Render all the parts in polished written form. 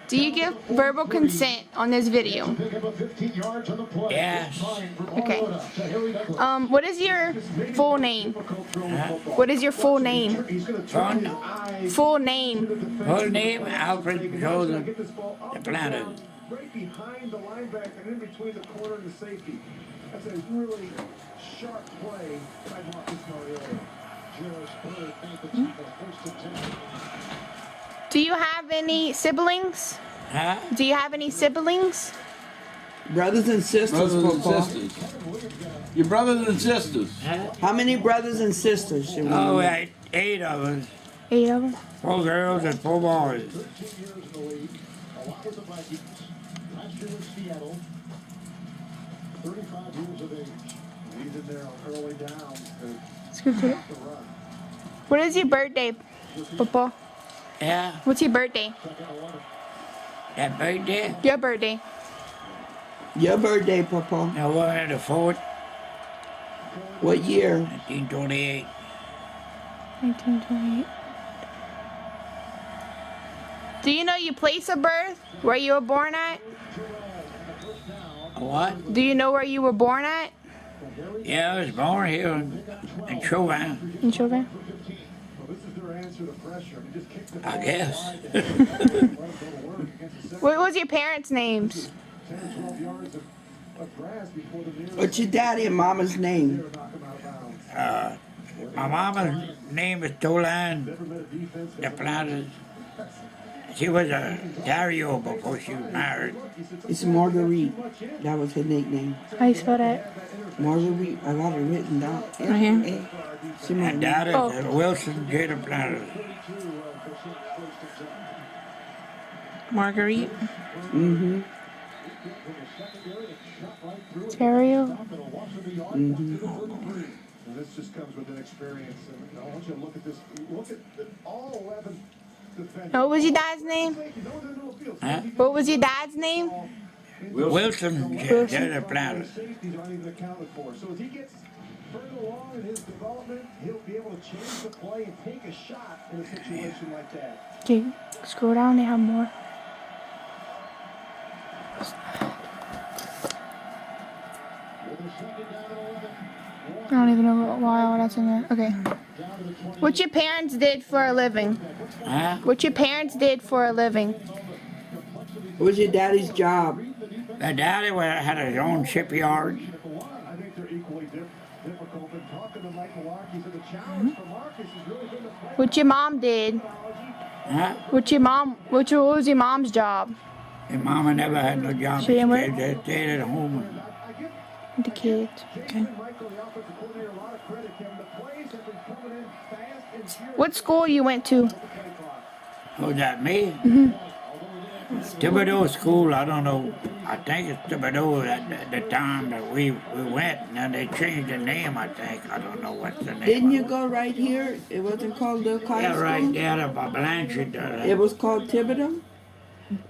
Do you give verbal consent on this video? Yes. Okay. What is your full name? What is your full name? Full name. Full name, Alfred Joseph Duplantis. Right behind the linebacker and in between the corner and the safety. That's a really sharp play by Marcus Mariota. Do you have any siblings? Huh? Do you have any siblings? Brothers and sisters, Brothers and Papa. sisters. Your brothers and sisters. Huh? How many brothers and sisters? You Oh, know? right. 8 of us. 8 of them. 4 girls and 4 boys. Last year in Seattle, 35 years of age. He's in there early down to Scoop it. What is your birthday, Papa? Yeah. What's your birthday? That birthday? Your birthday. Your birthday, Papa. November the 4th, What year? 1928. 1928. Do you know your place of birth? Where you were born at? What? Do you know where you were born at? Yeah, I was born here in Chauvin, In Chauvin? I guess. What was your parents' names? What's your daddy and mama's name? My mama's name is Dolan Duplantis. She was a Dario before she was married. It's Marguerite. That was her nickname. How you spell that? Marguerite. I got it written down. Right here. She my And name. Dad is Oh. Wilson J. Duplantis. Marguerite. Mm-hmm. Terrio. This just comes with an experience. And I want you to look at this. Look at all 11 defenders. What was your dad's name? Huh? What was your dad's name? Wilson J. Duplantis. Safeties aren't even accounted for. So as he gets further along in his development, he'll be able to change the play and take a shot in a situation like that. Okay, scroll down, they have more. I don't even know why all that's in there. Okay. What your parents did for a living? Huh? What your parents did for a living? What was your daddy's job? My daddy had his own shipyard. I think they're equally difficult. And talking to Mike Malarkey, so the challenge for Marcus has really been to play. What your mom did? Huh? What was your mom's job? Your mama never had no job. She didn't work? She stayed at home. The kids. Okay. Michael, the offensive coordinator, a lot of credit to him. The plays have been coming in fast and furious. What school you went to? Who's that, me? Thibodeau School, I don't know. I think it's Thibodeau at the time that we went. Now they changed the name, I think. I don't know what's the name. Didn't you go right here? It wasn't called the High Yeah, School? right there at Blanchard. It was called Thibodeau?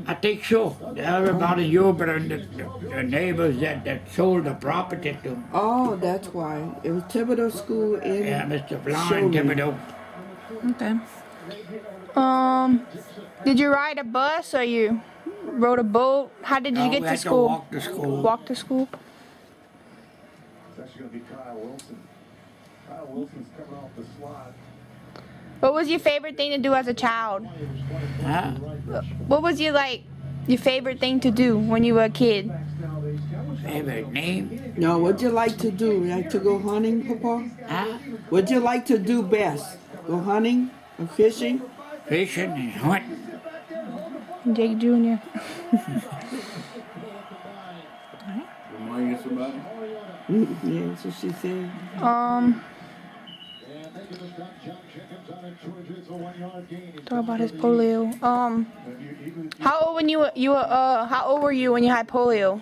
I think so. Everybody knew, but the neighbors that sold the property to them. Oh, that's why. It was Thibodeau School in... Yeah, Mr. Blind Chauvin. Thibodeau. Okay. Did you ride a bus or you rode a boat? How did you No, get we to had school? walk to school. Walk to school? It's actually going to be Kyle Wilson. Kyle Wilson's coming off the slot. What was your favorite thing to do as a child? Huh? What was your favorite thing to do when you were a kid? Favorite name? No, what'd you like to do? You like to go hunting, Papa? Huh? What'd you like to do best? Go hunting or fishing? Fishing and hunting. Jake Jr. Remind you of somebody? Yeah, that's what she said. Talk about his polio. How old were you when you had polio?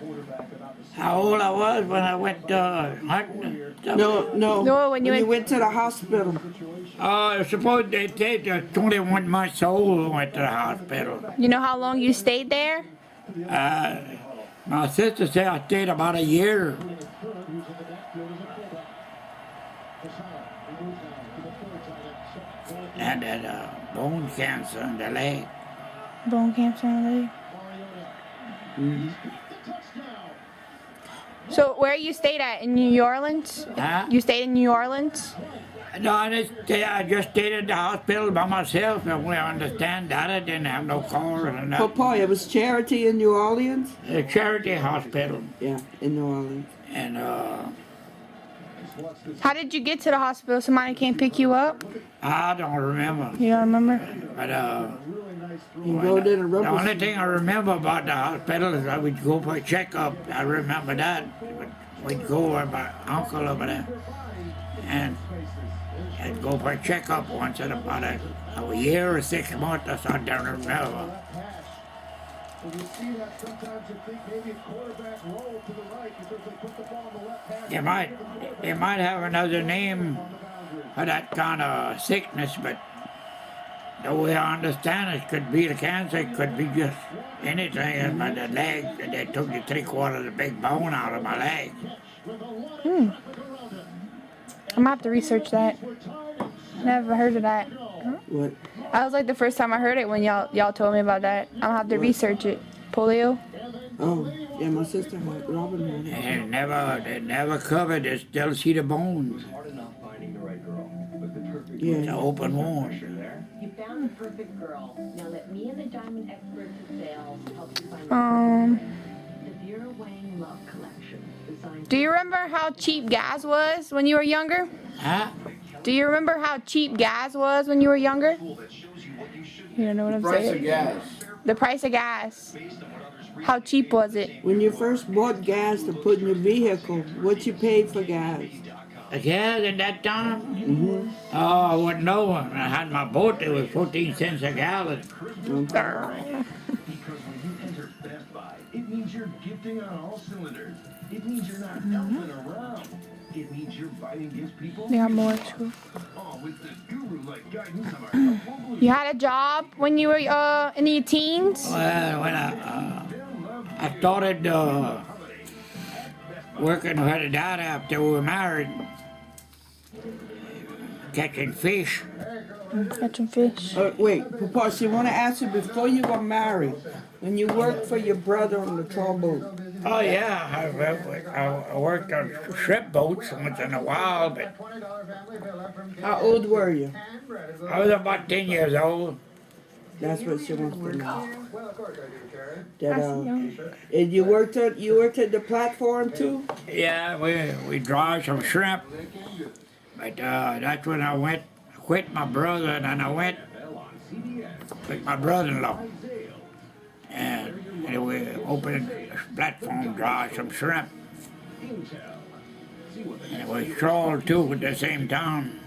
How old I was when I went hunting? No. No, when you went to the hospital. I suppose they said 21 months old when I went to the hospital. You know how long you stayed there? My sister said I stayed about a year. And had bone cancer in the leg. Bone cancer in the leg. Mhm. So where you stayed at in New Orleans? Huh? You stayed in New Orleans? No, I just stayed at the hospital by myself. I only understand that. I didn't have no car or nothing. Papa, it was charity in New Orleans? A charity hospital. Yeah, in New Orleans. And How did you get to the hospital? Somebody came pick you up? I don't remember. You don't remember? But You rode in a the rubber. only thing I remember about the hospital is I would go for a checkup. I remember that. We'd go with my uncle over there. And I'd go for a checkup once in about a year or 6 months or something. I don't remember. They might have another name for that kind of sickness, but the way I understand it, could be the cancer, it could be just anything. But the leg, they took the 3/4 of the big bone out of my leg. I'm gonna have to research that. Never heard of that. What? That was like the first time I heard it when y'all told me about that. I'm gonna have to research it. Polio? Oh, yeah, my sister had, Robin had it. And they never covered. They still see the bones. It's an Yeah. open wound. You found the perfect girl. Now let me and the diamond experts in sales help you find the Vera Wang Love Collection. Designed Do you remember how cheap gas was when you were younger? Huh? Do you remember how cheap gas was when you were younger? You don't know what I'm Price of saying? gas. The price of gas. How cheap was it? When you first bought gas to put in your vehicle, what you paid for gas? The gas in that time? Mm-hmm. Oh, I wouldn't know. When I had my boat, it was 14 cents a gallon. Because when you enter Best Buy, it means you're gifting on all cylinders. It means you're not elfing around. It means you're buying gifts people. They got more too. Oh, with the guru-like guidance of our helpful blue. You had a job when you were in your teens? Well, when I started working with her dad after we were married, catching fish. Catching fish. Wait, Papa, she want to ask you before you got married, when you worked for your brother on the tall boat. Oh yeah, I worked on shrimp boats once in a while, but How old were you? I was about 10 years old. That's what she wants to know. That, That's young. and you worked at the platform too? Yeah, we dry some shrimp, but that's when I quit my brother, and then I went with my brother-in-law, and we opened a platform, dry some shrimp, and we trawled too at the same time.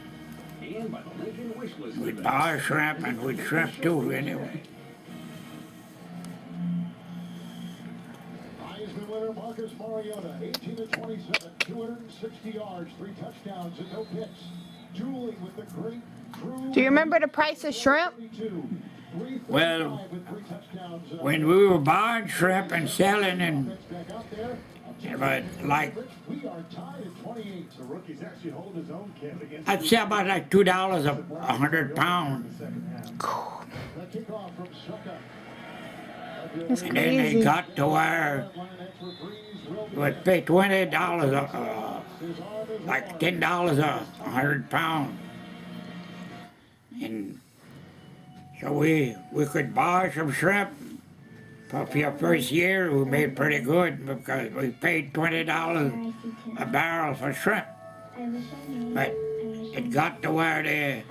We'd buy shrimp and we'd shrimp too anyway. Heisman winner Marcus Mariota, 18 to 27, 260 yards, 3 touchdowns and no picks. Dueling with the great Drew. Do you remember the price of shrimp? 32. Well, With 3 touchdowns and when we were buying shrimp and selling, and back out there. but like We are tied at 28. The rookies actually hold his own kid against I'd say about like $2 a 100 pounds, the kickoff from Succa. That's and then they crazy. got to where we would pay $20 like $10 a 100 pounds, and so we could buy some shrimp. For your first year, we made pretty good because we paid $20 a barrel for shrimp. But it got to where the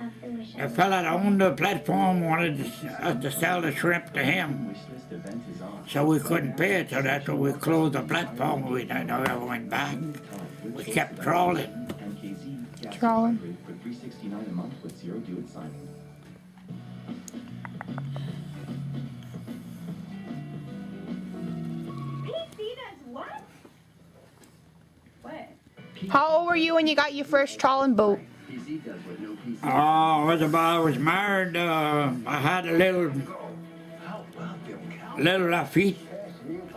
fella that owned the platform wanted us to sell the shrimp to him. So we couldn't pay it, so that's when we closed the platform. We never went back. We kept trawling. Trawling. For $369 a month with zero due at signing. PC does what? What? How old were you when you got your first trawling boat? PC does what no PC. I was married. I had a little Lafitte.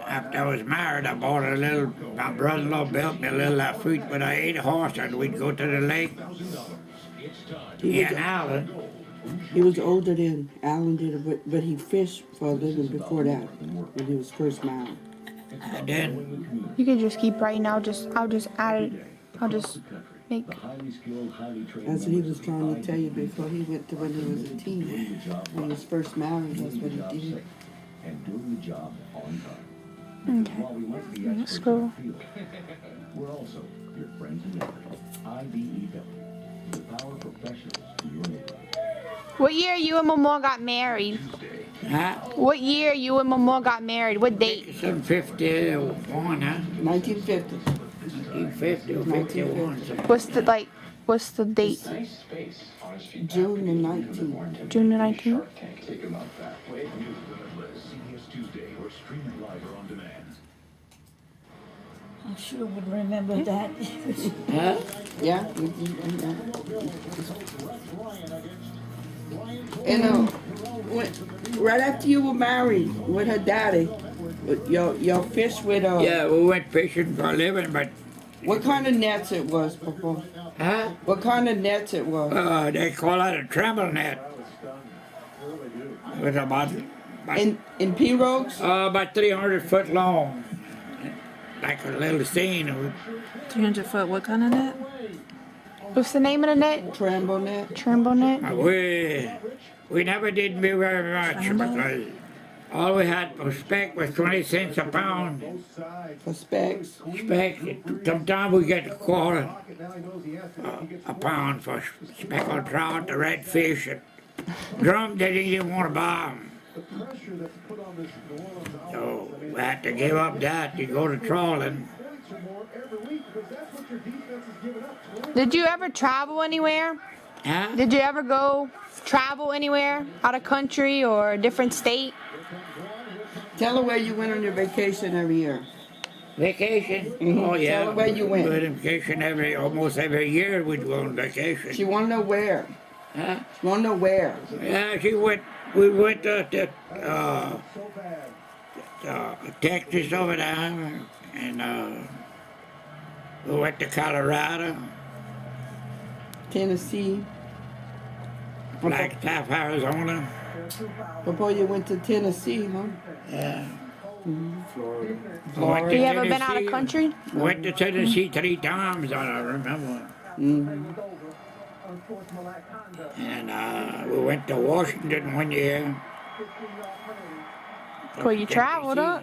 After I was married, I bought a little. My brother-in-law built me a little Lafitte with an 8 horse, and we'd go to the lake. Ian Allen. He was older than Alan did, but he fished for a living before that, when he was first married. And then You can just keep writing. I'll just add it. I'll just make. The highly skilled, highly trained That's what he was members of trying to the tell you before he went to when he was a teen. When he was first married, that's what he did. and doing the job on time. Okay. While we might be Let's experts go. in the field, we're also your friends and neighbors. IBEW, the power professionals to your neighborhood. What year you and Mama got married? huh? What year you and Mama got married? What date? 751, huh? 1950. 1950 or 51. something. What's the date? Nice space on his feet. June the 19th. June the 19th? Take him out that way. News Limitless, CBS Tuesday, or streaming live or on demand. I sure would remember that. Huh? Yeah. And right after you were married with her daddy, your fish with Yeah, we went fishing for a living, but what kind of nets it was, Papa? huh? What kind of nets it was? They call it a tremble net. It was about In pirogues? about 300 foot long, like a little scene. 300 foot, what kind of net? What's the name of the net? Tramble net? Trimble net? We never did very much because all we had for speck was 20 cents a pound. For specs? Speck, sometimes we get a quarter a pound for speckled trout, the redfish, and drum they didn't even want to buy them. So we had to give up that to go to trawling. Did you ever travel anywhere? Huh? Did you ever go travel anywhere? Out of country or a different state? Tell her where you went on your vacation every year. Vacation? Mhm. Oh yeah. Tell her where you went. We went on vacation almost every year we'd go on vacation. She wanna know where. Huh? She wanna know where. Yeah, we went to Texas over there, and we went to Colorado, Tennessee. Flagstaff, Arizona. Before you went to Tennessee, huh? Yeah. Florida. We went to You ever been out of Tennessee. country? Went to Tennessee 3 times, I remember. And we went to Washington one year. Well, you traveled, huh?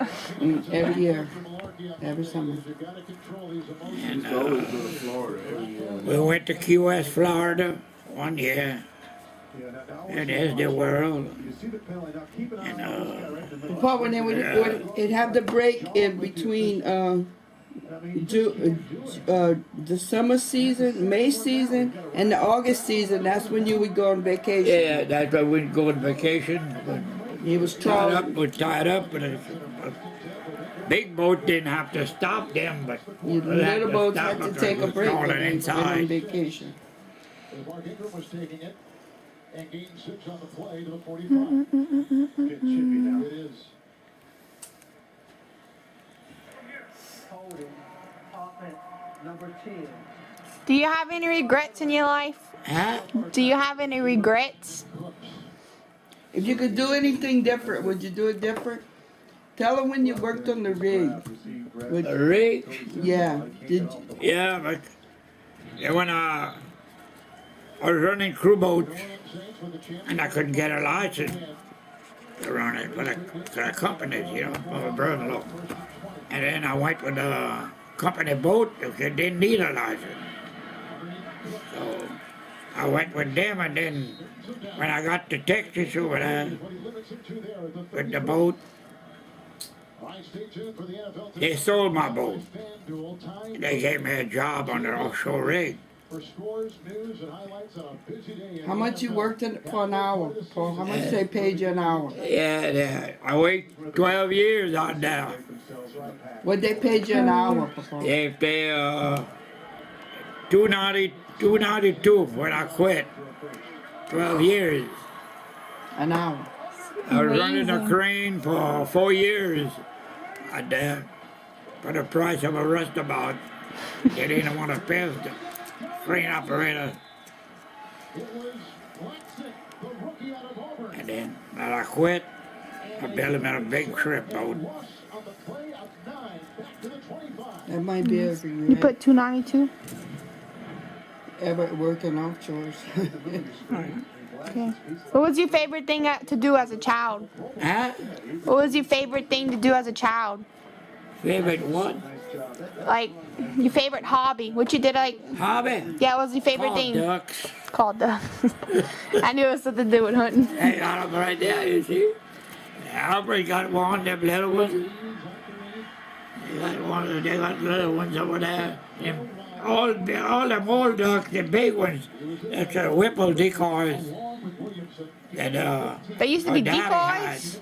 Every year. Every summer. And Always go to Florida every year. we went to Key West, Florida one year. And there's the world. And Before when they would it have the break in between the summer season, May season, and the August season. That's when you would go on vacation. yeah, that's why we'd go on vacation. He was Tied up, trawling. we're tied up, but a big boat didn't have to stop them, but Your we had little boats stop had to because take a we're break crawling when they went on inside. vacation. Mark Ingram was taking it and gained 6 on the play to the 45. It should be now. It is. Holding offense number 10. Do you have any regrets in your life? Huh? Do you have any regrets? If you could do anything different, would you do it different? Tell her when you worked on the rig. A rig? Yeah. Did Yeah, but yeah, when I was running crew boats and I couldn't get a license to run it for the companies, you know, for my brother-in-law. And then I went with a company boat that didn't need a license. So I went with them, and then when I got to Texas over there with the boat, they sold my boat. They gave me a job on their offshore rig. For scores, news, and highlights on a busy day. how much you worked for an hour? For how much they paid you an hour? Yeah, I worked 12 years out there. What they paid you an hour, Papa? They pay $292 when I quit. 12 years. An hour. I was running a crane for 4 years out there for the price of a rustabout. They didn't want to pay the crane operator. It was Blackstick, the rookie then when I quit, I built him in a big shrimp boat. That might be it for you. You put 292. Ever working offshores. Okay. What was your favorite thing to do as a child? Huh? What was your favorite thing to do as a child? Favorite what? Like your favorite hobby? What you did like? Hobby? Yeah, what was your favorite Called thing? ducks. Called ducks. I knew it was something to do with hunting. Hey, got them right there, you see? Albert got one, them little ones. They got little ones over there. Them, all them old ducks, the big ones, that's a Whipple decoys. And, They used to my be daddy decoys.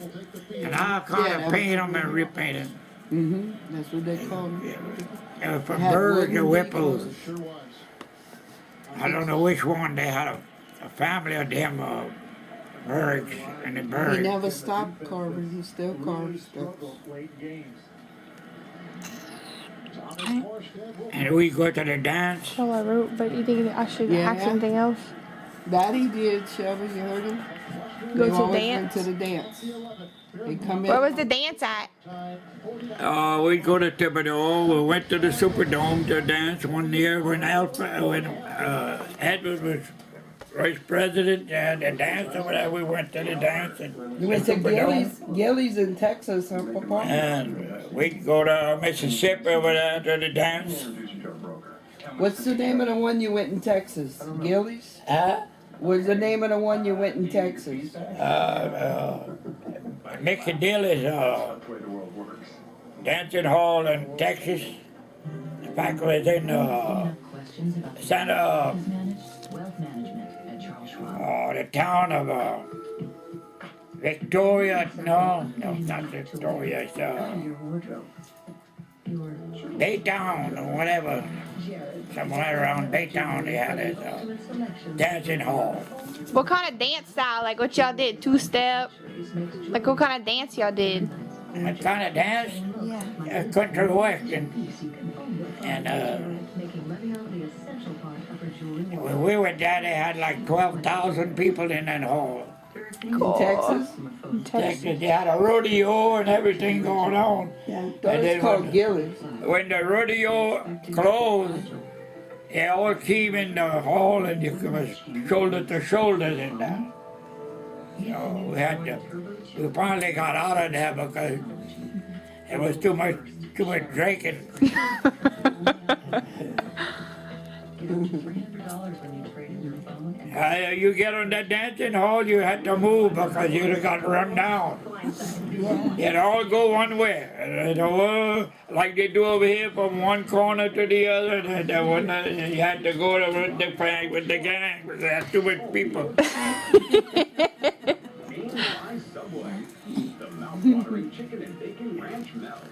had. And I kind of paint them and repaint them. That's what they call them. They were from Had birds wooden or whipples. decoys. I don't know which one. They had a family of them birds and the He birds. never stopped carving. He still carves stuff. And we go to the dance. Oh, I wrote, but you think I should Yeah. ask something else? That he did, Shelby. You heard him? Go They to always dance? went to the dance. They come in. Where was the dance at? We go to Thibodeau. We went to the Superdome to dance one year when Edward was vice president and the dance over there. We went to the dance and You went to Superdome. Gillies in Texas, huh, Papa? And we go to Mississippi over there to the dance. What's the name of the one you went in Texas? Gillies? What's the name of the one you went in Texas? Mickey Dilly's dancing hall in Texas. In fact, it was in Santa, the town of Victoria. No, not Victoria. It's Baytown or whatever. Somewhere around Baytown they had this dancing hall. What kind of dance style? Like what y'all did? Two-step? Like what kind of dance y'all did? What kind of dance? Yeah. Country western. And when we were there, they had like 12,000 people in that hall. In Texas? Texas, they had a rodeo and everything going on. Yeah. And It's then called Gillies. when the rodeo closed, they all came in the hall and you was shoulder to shoulder in there. So we finally got out of there because it was too much drinking. You get on that dancing hall, you had to move because you'd have got run down. It all go one way, like they do over here from one corner to the other. You had to go to with the gang because there's too much people. Subway. The mouth-watering chicken and bacon ranch melt.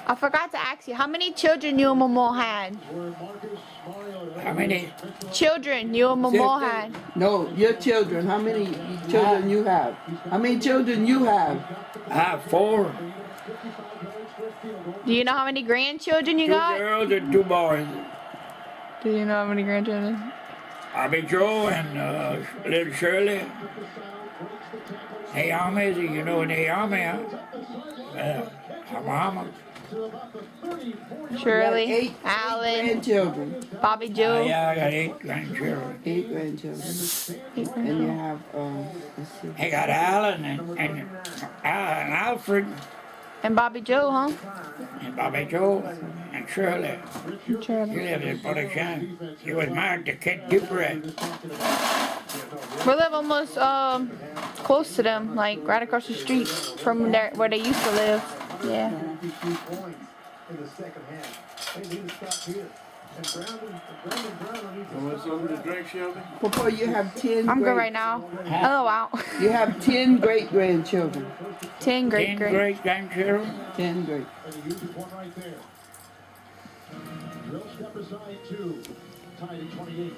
I forgot to ask you, how many children you and Mama had? How many? Children you and Mama had? No, your children. How many children you have? How many children you have? I have 4. Do you know how many grandchildren you 2 got? girls and 2 boys. Do you know how many grandchildren? Bobby Joe and little Shirley. Naomi, you know Naomi, huh? Her mama. Shirley, Eight Alan, grandchildren. Bobby Joe. Yeah, I got 8 grandchildren. 8 grandchildren. And you have, let's see. I got Alan and Alfred And Bobby Joe, huh? and Bobby Joe and Shirley. She Shirley. lives in Polisham. She was married to Kid Dupree. We live almost close to them, like right across the street from there where they used to live. Yeah. In the second half. They need to stop here. And Brandon Brown needs to Want something to drink, Shelby? Before you have 10 I'm good great- right now. Oh wow. You have 10 great grandchildren. 10 great 10 great. great grandchildren. 10 great. one right there. They'll step aside 2. Tied at 28.